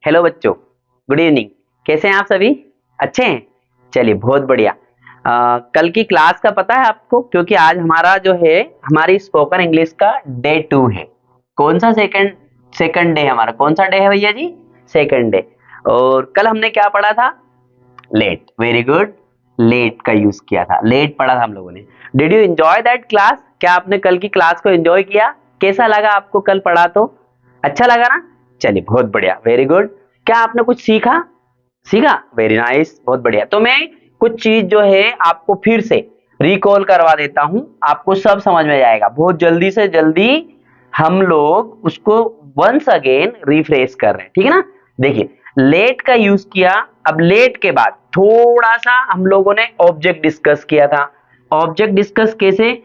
Hello बच्चों, good evening. कैसे हैं आप सभी? अच्छे हैं? चलिए, बहुत बढ़िया। कल की क्लास का पता है आपको? क्योंकि आज हमारा जो है हमारी स्पोकन इंग्लिश का डे 2 है। कौन सा सेकंड सेकंड डे है हमारा? कौन सा डे है भैया जी? Second day. और कल हमने क्या पढ़ा था? लेट। Very good. लेट का यूज किया था, लेट पढ़ा था हम लोगों ने। Did you enjoy that class? क्या आपने कल की क्लास को एंजॉय किया? कैसा लगा आपको कल पढ़ा तो? अच्छा लगा ना? चलिए, बहुत बढ़िया, वेरी गुड। क्या आपने कुछ सीखा? सीखा, वेरी नाइस, बहुत बढ़िया। तो मैं कुछ चीज जो है आपको फिर से रिकॉल करवा देता हूं, आपको सब समझ में जाएगा। बहुत जल्दी से जल्दी हम लोग उसको वंस अगेन रिफ्रेश कर रहे हैं, ठीक है ना? देखिए, लेट का यूज किया। अब लेट के बाद थोड़ा सा हम लोगों ने ऑब्जेक्ट डिस्कस किया था। ऑब्जेक्ट डिस्कस कैसे?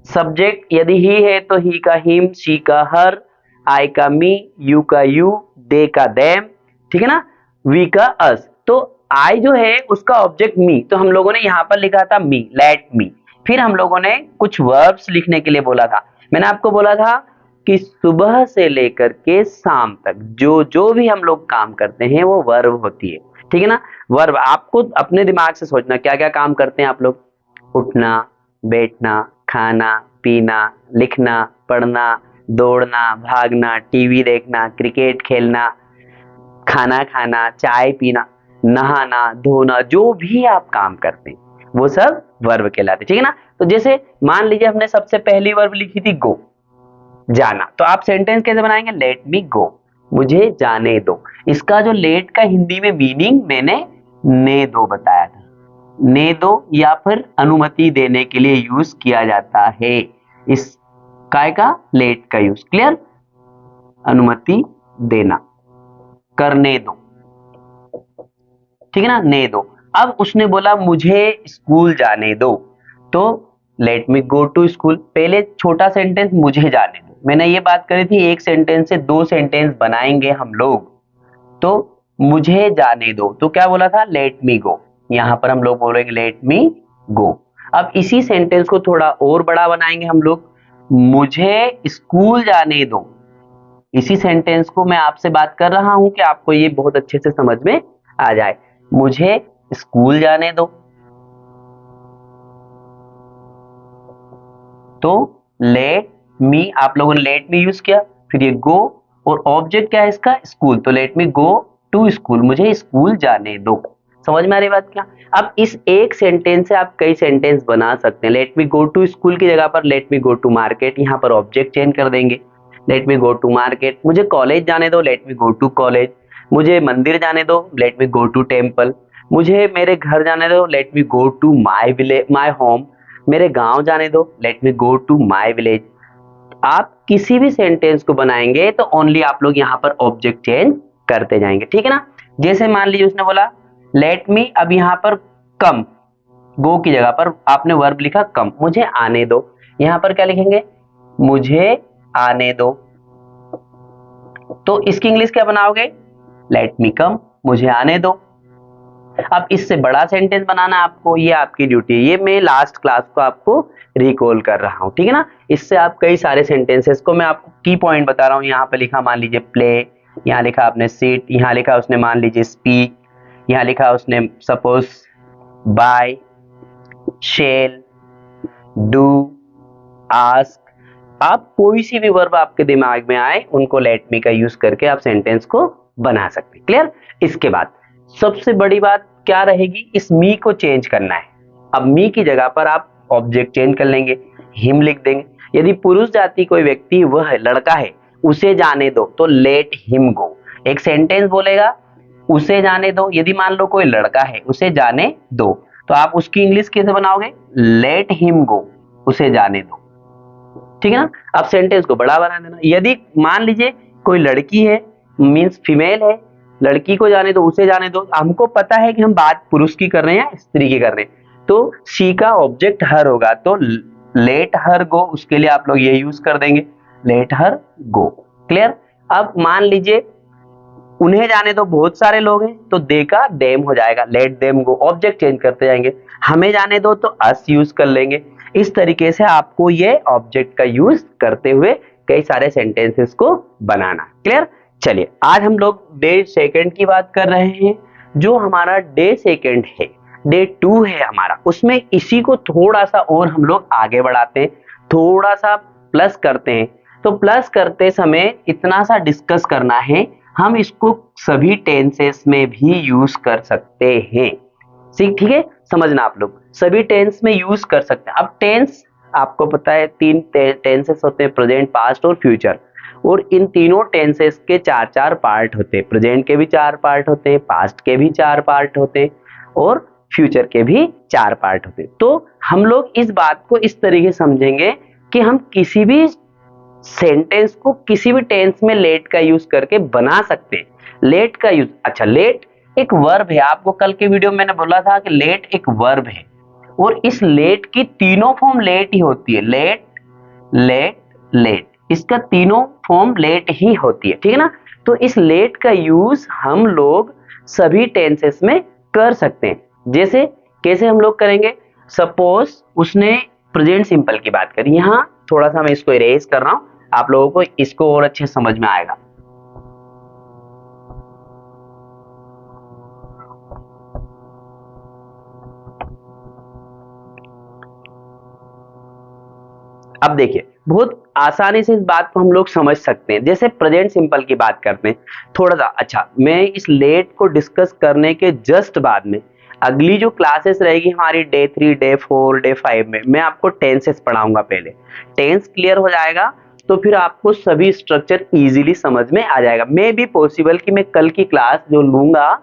सब्जेक्ट यदि ही है तो ही का हिम, शी का हर, आई का मी, यू का यू, दे का देम, ठीक है ना? वी का अस। तो आई जो है उसका ऑब्जेक्ट मी, तो हम लोगों ने यहां पर लिखा था मी, लेट मी। फिर हम लोगों ने कुछ वर्ब्स लिखने के लिए बोला था। मैंने आपको बोला था कि सुबह से लेकर के शाम तक जो जो भी हम लोग काम करते हैं वो वर्ब होती है, ठीक है ना? वर्ब आपको अपने दिमाग से सोचना, क्या क्या काम करते हैं आप लोग? उठना, बैठना, खाना, पीना, लिखना, पढ़ना, दौड़ना, भागना, टीवी देखना, क्रिकेट खेलना, खाना खाना, चाय पीना, नहाना, धोना, जो भी आप काम करते हैं वो सब वर्ब कहलाते हैं, ठीक है ना? तो जैसे मान लीजिए हमने सबसे पहली वर्ब लिखी थी गो, जाना। तो आप सेंटेंस कैसे बनाएंगे? लेट मी गो, मुझे जाने दो। इसका जो लेट का हिंदी में मीनिंग मैंने ने दो बताया था। ने दो या फिर अनुमति देने के लिए यूज किया जाता है। इस काय का लेट का यूज, क्लियर? अनुमति देना, करने दो, ठीक है ना? ने दो। अब उसने बोला मुझे स्कूल जाने दो, तो let me go to school. पहले छोटा सेंटेंस मुझे जाने दो, मैंने ये बात करी थी एक सेंटेंस से दो सेंटेंस बनाएंगे हम लोग। तो मुझे जाने दो, तो क्या बोला था? लेट मी गो। यहां पर हम लोग बोलेंगे लेट मी गो। अब इसी सेंटेंस को थोड़ा और बड़ा बनाएंगे हम लोग, मुझे स्कूल जाने दो। इसी सेंटेंस को मैं आपसे बात कर रहा हूं कि आपको ये बहुत अच्छे से समझ में आ जाए। मुझे स्कूल जाने दो। तो लेट मी, आप लोगों ने लेट मी यूज किया, फिर ये गो, और ऑब्जेक्ट क्या है इसका? स्कूल। तो let me go to school, मुझे स्कूल जाने दो। समझ में आ रही बात क्या? अब इस एक सेंटेंस से आप कई सेंटेंस बना सकते हैं। Let me go to school की जगह पर let me go to market, यहाँ पर ऑब्जेक्ट चेंज कर देंगे। Let me go to market. मुझे कॉलेज जाने दो, let me go to college. मुझे मंदिर जाने दो, let me go to temple. मुझे मेरे घर जाने दो, let me go to my village, my home. मेरे गांव जाने दो, let me go to my village. आप किसी भी सेंटेंस को बनाएंगे तो ओनली आप लोग यहाँ पर ऑब्जेक्ट चेंज करते जाएंगे, ठीक है ना? जैसे मान लीजिए उसने बोला लेट मी, अब यहाँ पर कम, गो की जगह पर आपने वर्ब लिखा कम, मुझे आने दो। यहाँ पर क्या लिखेंगे? मुझे आने दो। तो इसकी इंग्लिश क्या बनाओगे? लेट मी कम, मुझे आने दो। अब इससे बड़ा सेंटेंस बनाना आपको, ये आपकी ड्यूटी है। ये मैं लास्ट क्लास को आपको रिकॉल कर रहा हूँ, ठीक है ना? इससे आप कई सारे सेंटेंसेस को मैं आपको की पॉइंट बता रहा हूँ। यहाँ पे लिखा मान लीजिए प्ले, यहाँ लिखा आपने सिट, यहाँ लिखा उसने मान लीजिए स्पीक, यहाँ लिखा उसने suppose by, shall, do, ask. आप कोई सी भी वर्ब आपके दिमाग में आए उनको लेट मी का यूज करके आप सेंटेंस को बना सकते हैं, क्लियर? इसके बाद सबसे बड़ी बात क्या रहेगी? इस मी को चेंज करना है। अब मी की जगह पर आप ऑब्जेक्ट चेंज कर लेंगे, हिम लिख देंगे। यदि पुरुष जाति कोई व्यक्ति वह लड़का है, उसे जाने दो, तो लेट हिम गो। एक सेंटेंस बोलेगा उसे जाने दो। यदि मान लो कोई लड़का है, उसे जाने दो, तो आप उसकी इंग्लिश कैसे बनाओगे? लेट हिम गो, उसे जाने दो, ठीक है ना? अब सेंटेंस को बड़ा बना देना। यदि मान लीजिए कोई लड़की है, मींस फीमेल है, लड़की को जाने दो, उसे जाने दो। हमको पता है कि हम बात पुरुष की कर रहे हैं या स्त्री की कर रहे हैं, तो शी का ऑब्जेक्ट हर होगा, तो लेट हर गो, उसके लिए आप लोग ये यूज कर देंगे, लेट हर गो, क्लियर? अब मान लीजिए उन्हें जाने दो, बहुत सारे लोग हैं, तो दे का देम हो जाएगा, let them go, object change करते जाएंगे। हमें जाने दो तो अस यूज कर लेंगे। इस तरीके से आपको ये ऑब्जेक्ट का यूज करते हुए कई सारे सेंटेंसेस को बनाना, क्लियर? चलिए आज हम लोग डे सेकंड की बात कर रहे हैं। जो हमारा डे सेकंड है, डे 2 है हमारा, उसमें इसी को थोड़ा सा और हम लोग आगे बढ़ाते हैं, थोड़ा सा प्लस करते हैं। तो प्लस करते समय इतना सा डिस्कस करना है, हम इसको सभी टेंसेस में भी यूज कर सकते हैं। ठीक है, समझना आप लोग सभी टेंस में यूज कर सकते हैं। अब टेंस आपको पता है 3 टेंसेस होते हैं, प्रेजेंट, पास्ट और फ्यूचर। और इन तीनों टेंसेस के 4-4 पार्ट होते हैं। प्रेजेंट के भी 4 पार्ट होते हैं, पास्ट के भी 4 पार्ट होते हैं और फ्यूचर के भी 4 पार्ट होते हैं। तो हम लोग इस बात को इस तरीके से समझेंगे कि हम किसी भी सेंटेंस को किसी भी टेंस में लेट का यूज करके बना सकते हैं। लेट का यूज, अच्छा लेट एक वर्ब है। आपको कल के वीडियो में मैंने बोला था कि लेट एक वर्ब है और इस लेट की तीनों फॉर्म लेट ही होती है। लेट, लेट, लेट, इसका तीनों फॉर्म लेट ही होती है, ठीक है ना। तो इस लेट का यूज हम लोग सभी टेंसेस में कर सकते हैं। जैसे कैसे हम लोग करेंगे, सपोज उसने प्रेजेंट सिंपल की बात करी, यहां थोड़ा सा मैं इसको इरेज कर रहा हूं, आप लोगों को इसको और अच्छे समझ में आएगा। अब देखिए बहुत आसानी से इस बात को हम लोग समझ सकते हैं। जैसे प्रेजेंट सिंपल की बात करते हैं थोड़ा सा, अच्छा मैं इस लेट को डिस्कस करने के जस्ट बाद में अगली जो क्लासेस रहेगी हमारी डे 3, डे 4, डे 5 में मैं आपको टेंसेस पढ़ाऊंगा। पहले टेंस क्लियर हो जाएगा तो फिर आपको सभी स्ट्रक्चर इजीली समझ में आ जाएगा। मे भी पॉसिबल कि मैं कल की क्लास जो लूंगा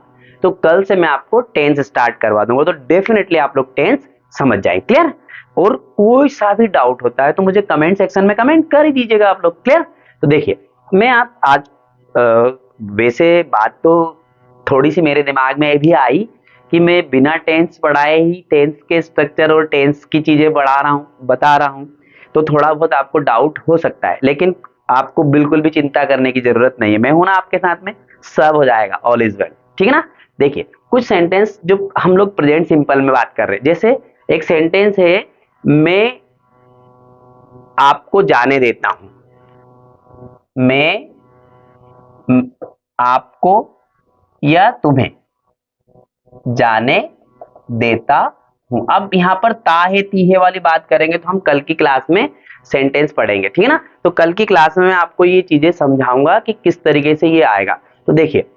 तो कल से मैं आपको टेंस स्टार्ट करवा दूंगा, तो डेफिनेटली आप लोग टेंस समझ जाएंगे। क्लियर? और कोई सा भी डाउट होता है तो मुझे कमेंट सेक्शन में कमेंट कर ही दीजिएगा आप लोग। क्लियर? तो देखिए मैं आप आज वैसे बात तो थोड़ी सी मेरे दिमाग में भी आई कि मैं बिना टेंस पढ़ाए ही टेंस के स्ट्रक्चर और टेंस की चीजें पढ़ा रहा हूँ, बता रहा हूँ, तो थोड़ा बहुत आपको डाउट हो सकता है, लेकिन आपको बिल्कुल भी चिंता करने की जरूरत नहीं है। मैं हूं ना आपके साथ में, सब हो जाएगा, ऑल इज वेल। ठीक है ना। देखिए कुछ सेंटेंस जो हम लोग प्रेजेंट सिंपल में बात कर रहे हैं, जैसे एक सेंटेंस है, मैं आपको जाने देता हूं। मैं आपको या तुम्हें जाने देता हूं। अब यहां पर ता है ती है वाली बात करेंगे तो हम कल की क्लास में सेंटेंस पढ़ेंगे, ठीक है ना। तो कल की क्लास में मैं आपको ये चीजें समझाऊंगा कि किस तरीके से ये आएगा। तो देखिए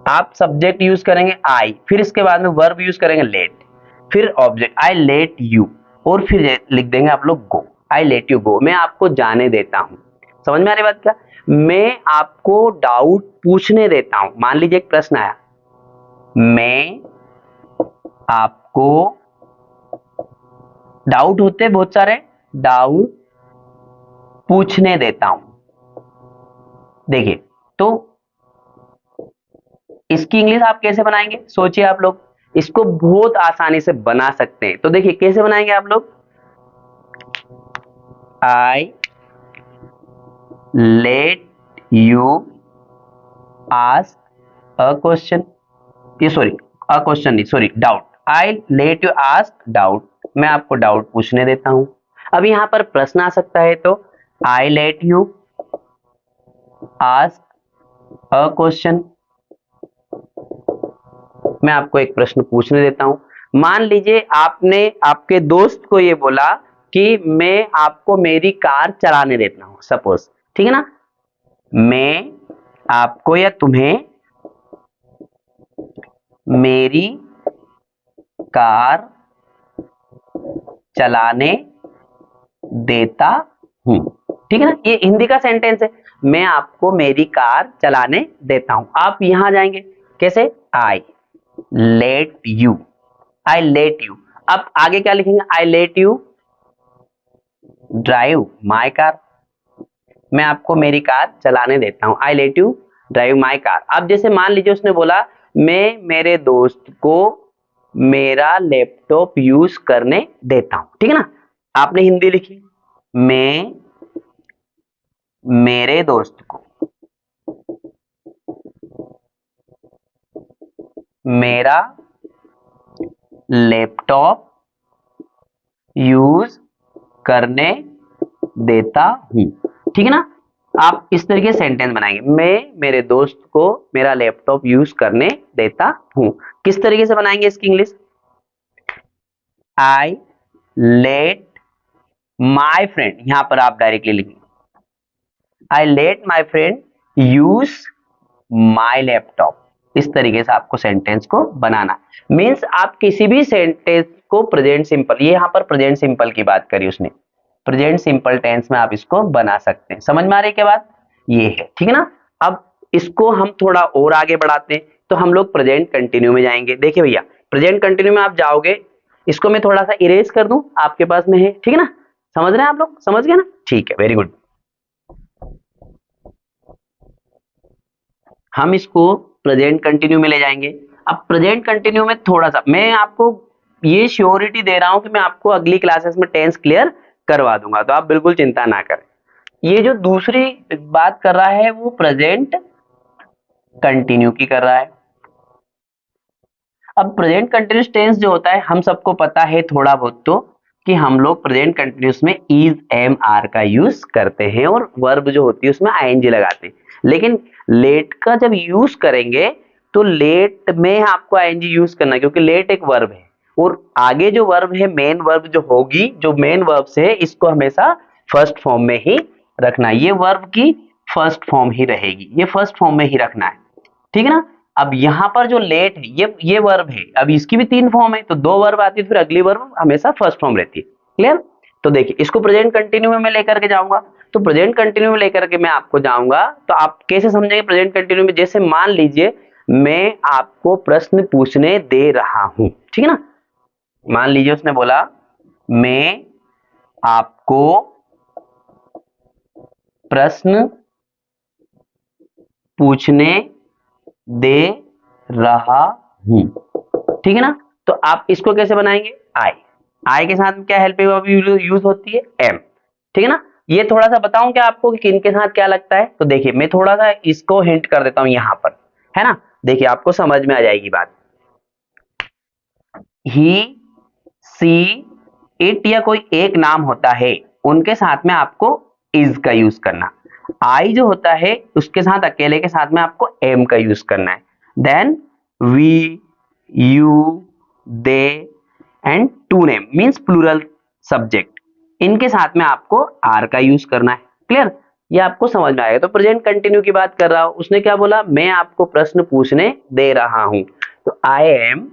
आप सब्जेक्ट यूज करेंगे आई, फिर इसके बाद में वर्ब यूज करेंगे लेट, फिर ऑब्जेक्ट आई लेट यू, और फिर लिख देंगे आप लोग गो, आई लेट यू गो, मैं आपको जाने देता हूं। समझ में आ रही बात क्या? मैं आपको डाउट पूछने देता हूं। मान लीजिए एक प्रश्न आया, मैं आपको, डाउट होते हैं बहुत सारे, डाउट पूछने देता हूं। देखिए तो इसकी इंग्लिश आप कैसे बनाएंगे, सोचिए आप लोग। इसको बहुत आसानी से बना सकते हैं। तो देखिए कैसे बनाएंगे आप लोग, I let you ask a question, ये सॉरी अ क्वेश्चन नहीं, sorry doubt, I let you ask doubt, मैं आपको डाउट पूछने देता हूं। अब यहां पर प्रश्न आ सकता है, तो I let you ask a question, मैं आपको एक प्रश्न पूछने देता हूं। मान लीजिए आपने आपके दोस्त को ये बोला कि मैं आपको मेरी कार चलाने देता हूं, सपोज, ठीक है ना। मैं आपको या तुम्हें मेरी कार चलाने देता हूं, ठीक है ना। ये हिंदी का सेंटेंस है, मैं आपको मेरी कार चलाने देता हूं। आप यहां जाएंगे कैसे, I let you, I let you. अब आगे क्या लिखेंगे, I let you drive my car, मैं आपको मेरी कार चलाने देता हूं, I let you drive my car. अब जैसे मान लीजिए उसने बोला मैं मेरे दोस्त को मेरा लैपटॉप यूज करने देता हूं, ठीक है ना। आपने हिंदी लिखी, मैं मेरे दोस्त को मेरा लैपटॉप यूज करने देता हूं, ठीक है ना। आप इस तरीके से सेंटेंस बनाएंगे, मैं मेरे दोस्त को मेरा लैपटॉप यूज करने देता हूं। किस तरीके से बनाएंगे इसकी English? I let my friend, यहां पर आप डायरेक्टली लिखेंगे I let my friend use my laptop. इस तरीके से आपको सेंटेंस को बनाना, मीन्स आप किसी भी सेंटेंस को प्रेजेंट सिंपल, ये यहां पर प्रेजेंट सिंपल की बात करी उसने, प्रेजेंट सिंपल टेंस में आप इसको बना सकते हैं। समझ में आ रही है क्या बात? ये है, ठीक है ना। अब इसको हम थोड़ा और आगे बढ़ाते हैं, तो हम लोग प्रेजेंट कंटिन्यू में जाएंगे। देखिए भैया, प्रेजेंट कंटिन्यू में आप जाओगे, इसको मैं थोड़ा सा इरेज कर दूं, आपके पास में है, ठीक है ना। समझ रहे हैं आप लोग? समझ गए ना? ठीक है, वेरी गुड। हम इसको प्रेजेंट कंटिन्यू में ले जाएंगे। अब प्रेजेंट कंटिन्यू में थोड़ा सा मैं आपको ये श्योरिटी दे रहा हूं कि मैं आपको अगली क्लासेस में टेंस क्लियर करवा दूंगा, तो आप बिल्कुल चिंता ना करें। ये जो दूसरी बात कर रहा है वो प्रेजेंट कंटिन्यू की कर रहा है। अब प्रेजेंट कंटिन्यूस टेंस जो होता है, हम सबको पता है थोड़ा बहुत तो, कि हम लोग प्रेजेंट कंटिन्यूस में इज एम आर का यूज करते हैं और वर्ब जो होती है उसमें आईएनजी लगाते हैं। लेकिन लेट का जब यूज करेंगे तो लेट में आपको आईएनजी यूज करना है, क्योंकि लेट एक वर्ब है और आगे जो वर्ब है मेन वर्ब जो होगी, जो मेन वर्ब से है, इसको हमेशा फर्स्ट फॉर्म में ही रखना है। ये वर्ब की फर्स्ट फॉर्म ही रहेगी, ये फर्स्ट फॉर्म में ही रखना है, ठीक है ना। अब यहां पर जो लेट है ये वर्ब है, अब इसकी भी तीन फॉर्म है, तो दो वर्ब आती है तो फिर अगली वर्ब हमेशा फर्स्ट फॉर्म रहती है। क्लियर? तो देखिए, इसको प्रेजेंट कंटिन्यू में मैं लेकर के जाऊंगा, तो प्रेजेंट कंटिन्यू में लेकर के मैं आपको जाऊंगा, तो आप कैसे समझेंगे प्रेजेंट कंटिन्यू में? जैसे मान लीजिए मैं आपको प्रश्न पूछने दे रहा हूं, ठीक है ना। मान लीजिए उसने बोला मैं आपको प्रश्न पूछने दे रहा हूं, ठीक है ना। तो आप इसको कैसे बनाएंगे? आई, आई के साथ क्या हेल्पिंग वर्ब यूज होती है? एम, ठीक है ना। ये थोड़ा सा बताऊं क्या आपको कि किन के साथ क्या लगता है? तो देखिए, मैं थोड़ा सा इसको हिंट कर देता हूं यहां पर, है ना। देखिए, आपको समझ में आ जाएगी बात। ही, सी, इट या कोई एक नाम होता है, उनके साथ में आपको इज का यूज करना। आई जो होता है उसके साथ अकेले के साथ में आपको एम का यूज करना है। Then we, you, they and to name means plural subject, इनके साथ में आपको आर का यूज करना है। क्लियर? ये आपको समझ में आएगा। तो प्रेजेंट कंटिन्यू की बात कर रहा हूं, उसने क्या बोला? मैं आपको प्रश्न पूछने दे रहा हूं, तो आई एम,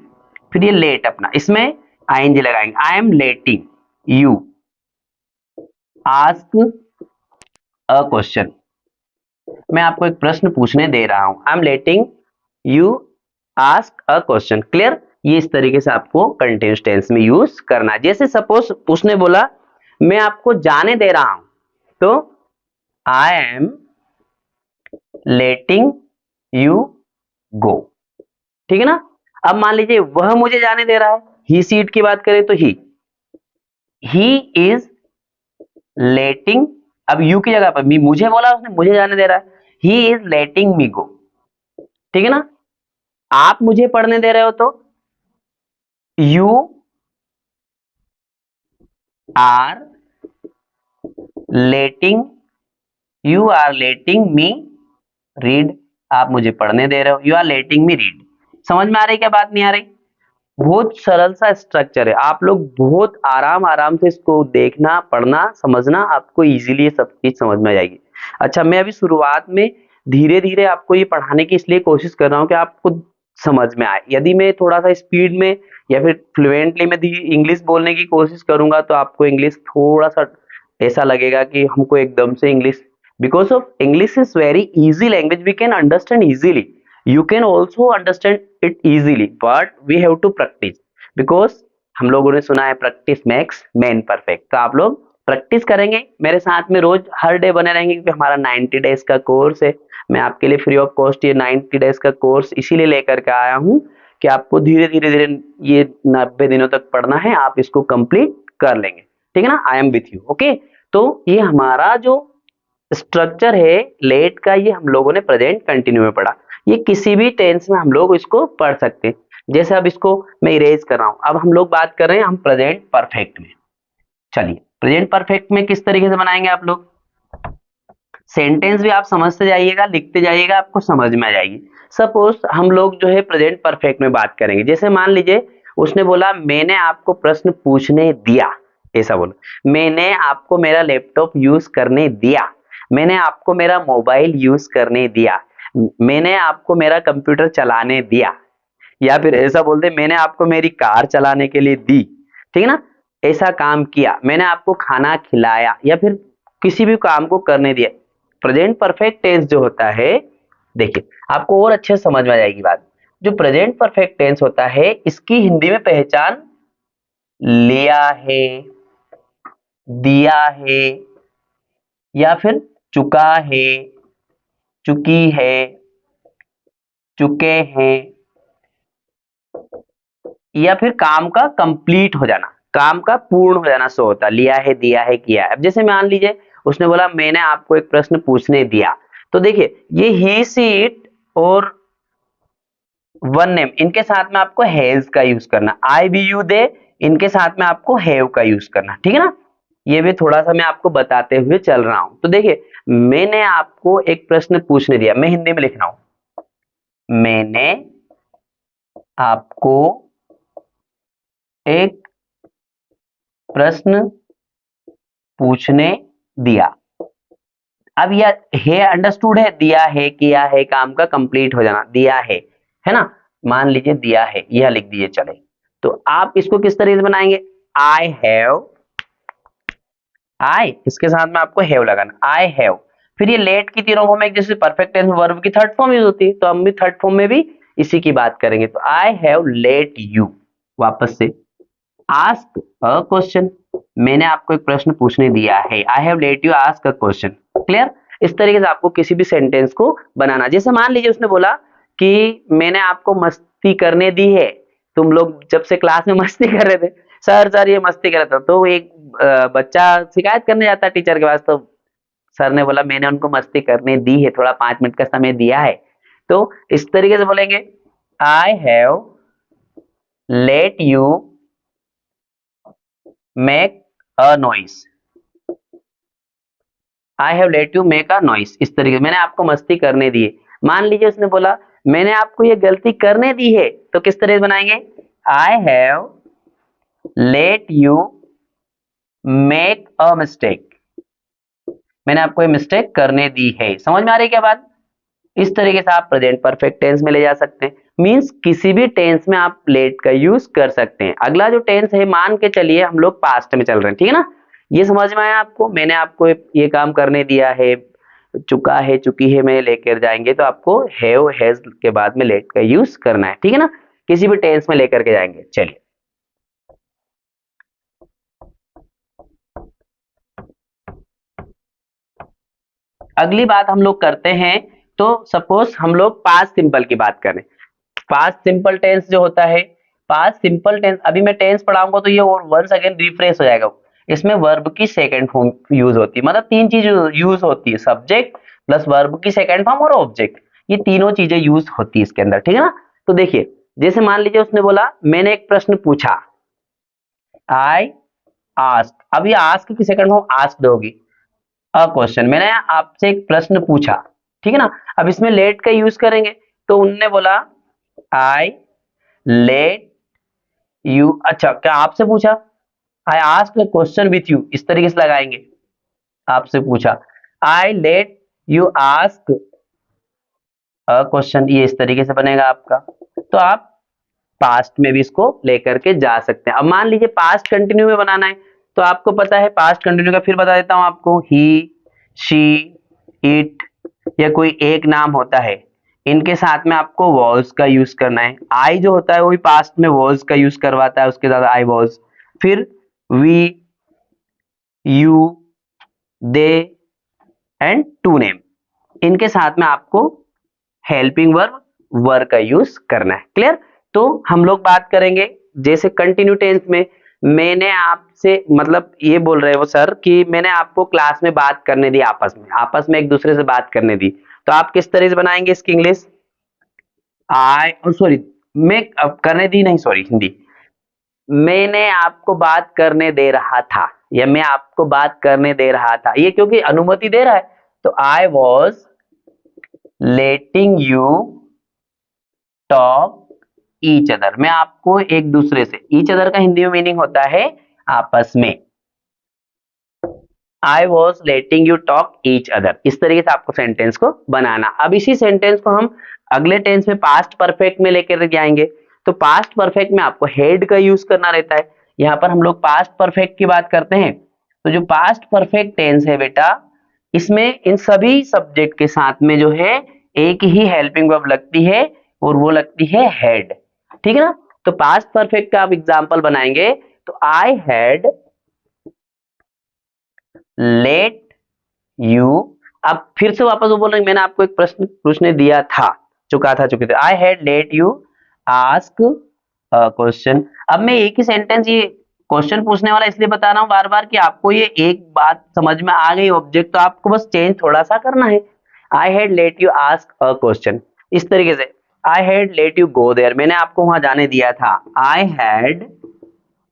फिर ये लेट अपना, इसमें आईएनजी लगाएंगे। I am letting you ask a question, मैं आपको एक प्रश्न पूछने दे रहा हूं। I am letting you ask a question. Clear? ये इस तरीके से आपको कंटिन्यूस टेंस में यूज करना है। जैसे सपोज उसने बोला मैं आपको जाने दे रहा हूं, तो I am letting you go, ठीक है ना। अब मान लीजिए वह मुझे जाने दे रहा है, ही सीट की बात करें तो ही इज लेटिंग, अब यू की जगह पर मी, मुझे बोला उसने, मुझे जाने दे रहा है, ही इज लेटिंग मी गो, ठीक है ना। आप मुझे पढ़ने दे रहे हो तो you are letting, you are letting me read, आप मुझे पढ़ने दे रहे हो, you are letting me read. समझ में आ रही क्या बात? नहीं आ रही? बहुत सरल सा स्ट्रक्चर है, आप लोग बहुत आराम आराम से इसको देखना, पढ़ना, समझना, आपको इजीली ये सब चीज समझ में आ जाएगी। अच्छा, मैं अभी शुरुआत में धीरे धीरे आपको ये पढ़ाने की इसलिए कोशिश कर रहा हूँ कि आपको समझ में आए। यदि मैं थोड़ा सा स्पीड में या फिर फ्लुएंटली में इंग्लिश बोलने की कोशिश करूंगा तो आपको इंग्लिश थोड़ा सा ऐसा लगेगा कि हमको एकदम से English, because of English is very easy language, we can understand easily, you can also understand it easily, but we have to practice, because हम लोगों ने सुना है प्रैक्टिस मेक्स मैन परफेक्ट। तो आप लोग प्रैक्टिस करेंगे मेरे साथ में, रोज हर डे बने रहेंगे, क्योंकि हमारा 90 डेज का कोर्स है। मैं आपके लिए फ्री ऑफ कॉस्ट ये 90 डेज का कोर्स इसीलिए लेकर के आया हूँ कि आपको धीरे धीरे धीरे ये 90 दिनों तक पढ़ना है, आप इसको कंप्लीट कर लेंगे, ठीक है ना। I am with you, okay. तो ये हमारा जो स्ट्रक्चर है लेट का, ये हम लोगों ने प्रेजेंट कंटिन्यू में पढ़ा। ये किसी भी टेंस में हम लोग इसको पढ़ सकते हैं। जैसे अब इसको मैं इरेज कर रहा हूं, अब हम लोग बात कर रहे हैं हम प्रेजेंट परफेक्ट में। चलिए, प्रेजेंट परफेक्ट में किस तरीके से बनाएंगे आप लोग? सेंटेंस भी आप समझते जाइएगा, लिखते जाइएगा, आपको समझ में आ जाएगी। सपोज हम लोग जो है प्रेजेंट परफेक्ट में बात करेंगे। जैसे मान लीजिए उसने बोला मैंने आपको प्रश्न पूछने दिया, ऐसा बोला, मैंने आपको मेरा लैपटॉप यूज करने दिया, मैंने आपको मेरा मोबाइल यूज करने दिया, मैंने आपको मेरा कंप्यूटर चलाने दिया, या फिर ऐसा बोलते मैंने आपको मेरी कार चलाने के लिए दी, ठीक है ना, ऐसा काम किया, मैंने आपको खाना खिलाया, या फिर किसी भी काम को करने दिया। प्रेजेंट परफेक्ट टेंस जो होता है, देखिए आपको और अच्छे से समझ में आ जाएगी बात। जो प्रेजेंट परफेक्ट टेंस होता है इसकी हिंदी में पहचान लिया है, दिया है, या फिर चुका है, चुकी है, चुके हैं, या फिर काम का कंप्लीट हो जाना, काम का पूर्ण हो जाना सो होता। लिया है, दिया है, किया है। अब जैसे मान लीजिए उसने बोला मैंने आपको एक प्रश्न पूछने दिया, तो देखिए ये ही सी इट और वन नेम, इनके साथ में आपको हैज का यूज करना, आई बी यू दे, इनके साथ में आपको हैव का यूज करना, ठीक है ना। ये भी थोड़ा सा मैं आपको बताते हुए चल रहा हूं। तो देखिए मैंने आपको एक प्रश्न पूछने दिया, मैं हिंदी में लिख रहा हूं, मैंने आपको एक प्रश्न पूछने दिया। अब यह है अंडरस्टूड है, दिया है, किया है, काम का कंप्लीट हो जाना, दिया है ना। मान लीजिए दिया है, यह लिख दीजिए चले। तो आप इसको किस तरीके से बनाएंगे, आई हैव, आई इसके साथ में आपको हैव लगाना, आई हैव। फिर ये लेट की तीनों फॉर्म में, जैसे परफेक्ट टेंस में वर्ब की थर्ड फॉर्म यूज होती है, तो हम भी थर्ड फॉर्म में भी इसी की बात करेंगे। तो आई हैव लेट यू, वापस से आस्क अ क्वेश्चन, मैंने आपको एक प्रश्न पूछने दिया है, I have let you ask a question. Clear. इस तरीके से आपको किसी भी सेंटेंस को बनाना। जैसे मान लीजिए उसने बोला कि मैंने आपको मस्ती करने दी है, तुम लोग जब से क्लास में मस्ती कर रहे थे, सर ये मस्ती कर रहा था, तो एक बच्चा शिकायत करने जाता है टीचर के पास, तो सर ने बोला मैंने उनको मस्ती करने दी है, थोड़ा 5 मिनट का समय दिया है। तो इस तरीके से बोलेंगे, I have let you make a noise, I have let you make a noise. इस तरीके से मैंने आपको मस्ती करने दी है। मान लीजिए उसने बोला मैंने आपको ये गलती करने दी है, तो किस तरह से बनाएंगे, I have let you make a mistake, मैंने आपको ये मिस्टेक करने दी है। समझ में आ रही है क्या बात। इस तरीके से आप प्रेजेंट परफेक्ट टेंस में ले जा सकते हैं। मींस किसी भी टेंस में आप लेट का यूज कर सकते हैं। अगला जो टेंस है, मान के चलिए हम लोग पास्ट में चल रहे हैं, ठीक है ना। ये समझ में आया आपको, मैंने आपको ये काम करने दिया है, चुका है, चुकी है में लेकर जाएंगे तो आपको हैव हैज के बाद में लेट का यूज करना है, ठीक है ना। किसी भी टेंस में लेकर के जाएंगे। चलिए अगली बात हम लोग करते हैं। तो सपोज हम लोग पास्ट सिंपल की बात करें। पास्ट सिंपल टेंस जो होता है, पास्ट सिंपल टेंस, अभी मैं टेंस पढ़ाऊंगा तो ये और वंस अगेन रिफ्रेश हो जाएगा। इसमें वर्ब की सेकंड फॉर्म यूज होती है, मतलब तीन चीज यूज होती है, सब्जेक्ट प्लस वर्ब की सेकंड फॉर्म और ऑब्जेक्ट, ये तीनों चीजें यूज होती है इसके अंदर, ठीक है ना। तो देखिए जैसे मान लीजिए उसने बोला मैंने एक प्रश्न पूछा, आई आस्क, अब ये आस्क की सेकंड फॉर्म आस्क्ड होगी, अ क्वेश्चन, मैंने आपसे एक प्रश्न पूछा, ठीक है ना। अब इसमें लेट का यूज करेंगे, तो उनने बोला आई लेट यू, अच्छा क्या आपसे पूछा, I ask a question with you, इस तरीके से लगाएंगे, आपसे पूछा, I let you ask a question, ये इस तरीके से बनेगा आपका। तो आप पास्ट में भी इसको लेकर के जा सकते हैं। अब मान लीजिए पास्ट कंटिन्यू में बनाना है, तो आपको पता है पास्ट कंटिन्यू का फिर बता देता हूं आपको, ही, शी, इट, या कोई एक नाम होता है, इनके साथ में आपको वॉज का यूज करना है। आई जो होता है वो भी पास्ट में वॉज का यूज करवाता है, उसके साथ आई वॉज। फिर we, you, they and to name, इनके साथ में आपको हेल्पिंग वर्ब वर का यूज करना है। क्लियर। तो हम लोग बात करेंगे जैसे कंटिन्यू टेंस में, मैंने आपसे, मतलब ये बोल रहे हो सर कि मैंने आपको क्लास में बात करने दी, आपस में एक दूसरे से बात करने दी, तो आप किस तरह से बनाएंगे इसकी इंग्लिश, आई, सॉरी मैं करने दी नहीं, सॉरी हिंदी, मैंने आपको बात करने दे रहा था, या मैं आपको बात करने दे रहा था, ये क्योंकि अनुमति दे रहा है, तो I was letting you talk each other. मैं आपको एक दूसरे से, ईच अदर का हिंदी में मीनिंग होता है आपस में। I was letting you talk each other. इस तरीके से आपको सेंटेंस को बनाना। अब इसी सेंटेंस को हम अगले टेंस में पास्ट परफेक्ट में लेकर जाएंगे। तो पास्ट परफेक्ट में आपको हैड का यूज करना रहता है। यहाँ पर हम लोग पास्ट परफेक्ट की बात करते हैं। तो जो पास्ट परफेक्ट टेंस है बेटा, इसमें इन सभी सब्जेक्ट के साथ में जो है एक ही हेल्पिंग वर्ब लगती है, और वो लगती है हैड। ठीक है ना। तो पास्ट परफेक्ट का आप एग्जाम्पल बनाएंगे तो आई हैड लेट यू। अब फिर से वापस वो बोल रहे हैं, मैंने आपको एक प्रश्न पूछने दिया था, चुका था चुके थे। आई had let you ask question. अब मैं एक ही सेंटेंस, ये क्वेश्चन पूछने वाला इसलिए बता रहा हूं बार बार कि आपको ये एक बात समझ में आ गई ऑब्जेक्ट, तो आपको बस चेंज थोड़ा सा करना है। I had let you ask a question, इस तरीके से। I had let you go there, मैंने आपको वहां जाने दिया था। I had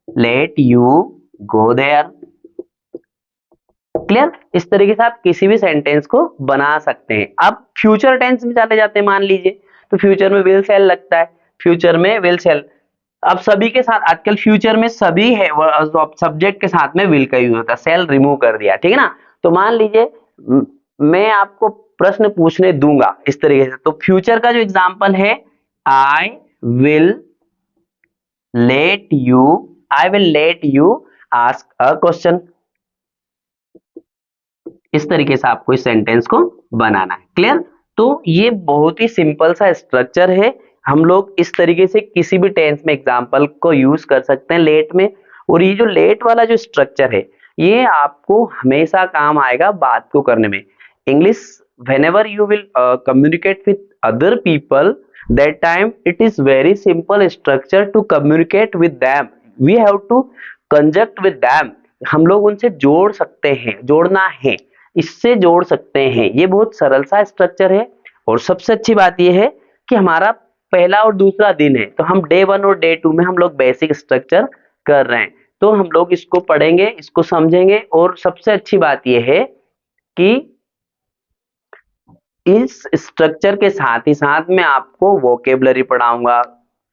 let you go there. Clear. इस तरीके से आप किसी भी सेंटेंस को बना सकते हैं। अब फ्यूचर टेंस में चले जाते हैं, मान लीजिए। तो फ्यूचर में विल सेल लगता है, फ्यूचर में विल सेल। अब सभी के साथ आजकल फ्यूचर में सभी है सब्जेक्ट के साथ में विल का यूज होता है, सेल रिमूव कर दिया। ठीक है ना। तो मान लीजिए मैं आपको प्रश्न पूछने दूंगा इस तरीके से। तो फ्यूचर का जो एग्जांपल है, I will let you, I will let you ask a question. इस तरीके से आपको इस सेंटेंस को बनाना है। क्लियर। तो ये बहुत ही सिंपल सा स्ट्रक्चर है। हम लोग इस तरीके से किसी भी टेंस में एग्जांपल को यूज कर सकते हैं लेट में। और ये जो लेट वाला जो स्ट्रक्चर है, ये आपको हमेशा काम आएगा बात को करने में। English whenever you will communicate with other people, that time it is very simple structure to communicate with them. We have to conjunct with them. हम लोग उनसे जोड़ सकते हैं, जोड़ना है, इससे जोड़ सकते हैं। ये बहुत सरल सा स्ट्रक्चर है। और सबसे अच्छी बात यह है कि हमारा पहला और दूसरा दिन है, तो हम डे 1 और डे 2 में हम लोग बेसिक स्ट्रक्चर कर रहे हैं। तो हम लोग इसको पढ़ेंगे, इसको समझेंगे। और सबसे अच्छी बात यह है कि इस स्ट्रक्चर के साथ ही साथ मैं आपको वोकेबलरी पढ़ाऊंगा,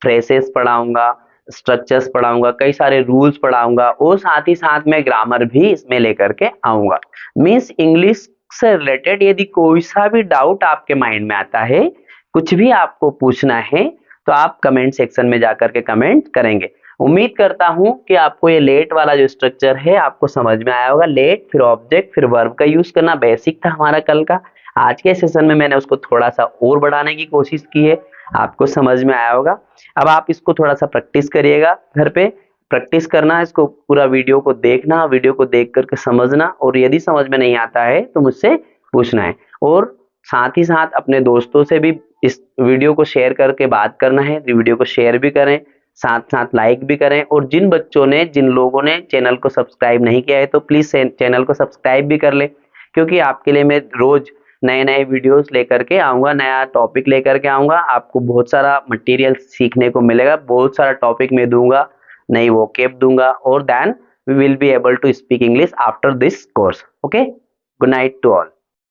फ्रेसेस पढ़ाऊंगा, स्ट्रक्चर्स पढ़ाऊंगा, कई सारे रूल्स पढ़ाऊंगा, और साथ ही साथ मैं ग्रामर भी इसमें लेकर के आऊंगा। मीन्स इंग्लिश से रिलेटेड यदि कोई सा भी डाउट आपके माइंड में आता है, कुछ भी आपको पूछना है, तो आप कमेंट सेक्शन में जाकर के कमेंट करेंगे। उम्मीद करता हूं कि आपको ये लेट वाला जो स्ट्रक्चर है आपको समझ में आया होगा। लेट, फिर ऑब्जेक्ट, फिर वर्ब का यूज करना बेसिक था हमारा कल का। आज के सेशन में मैंने उसको थोड़ा सा और बढ़ाने की कोशिश की है, आपको समझ में आया होगा। अब आप इसको थोड़ा सा प्रैक्टिस करिएगा, घर पे प्रैक्टिस करना, इसको पूरा वीडियो को देखना, वीडियो को देख करके समझना, और यदि समझ में नहीं आता है तो मुझसे पूछना है। और साथ ही साथ अपने दोस्तों से भी इस वीडियो को शेयर करके बात करना है। वीडियो को शेयर भी करें, साथ साथ लाइक भी करें। और जिन बच्चों ने, जिन लोगों ने चैनल को सब्सक्राइब नहीं किया है, तो प्लीज चैनल को सब्सक्राइब भी कर ले, क्योंकि आपके लिए मैं रोज नए नए वीडियोस लेकर के आऊंगा, नया टॉपिक लेकर के आऊंगा। आपको बहुत सारा मटेरियल सीखने को मिलेगा, बहुत सारा टॉपिक मैं दूंगा, नई वोकैब दूंगा, और then we will be able to speak English after this course. Okay, good night to all.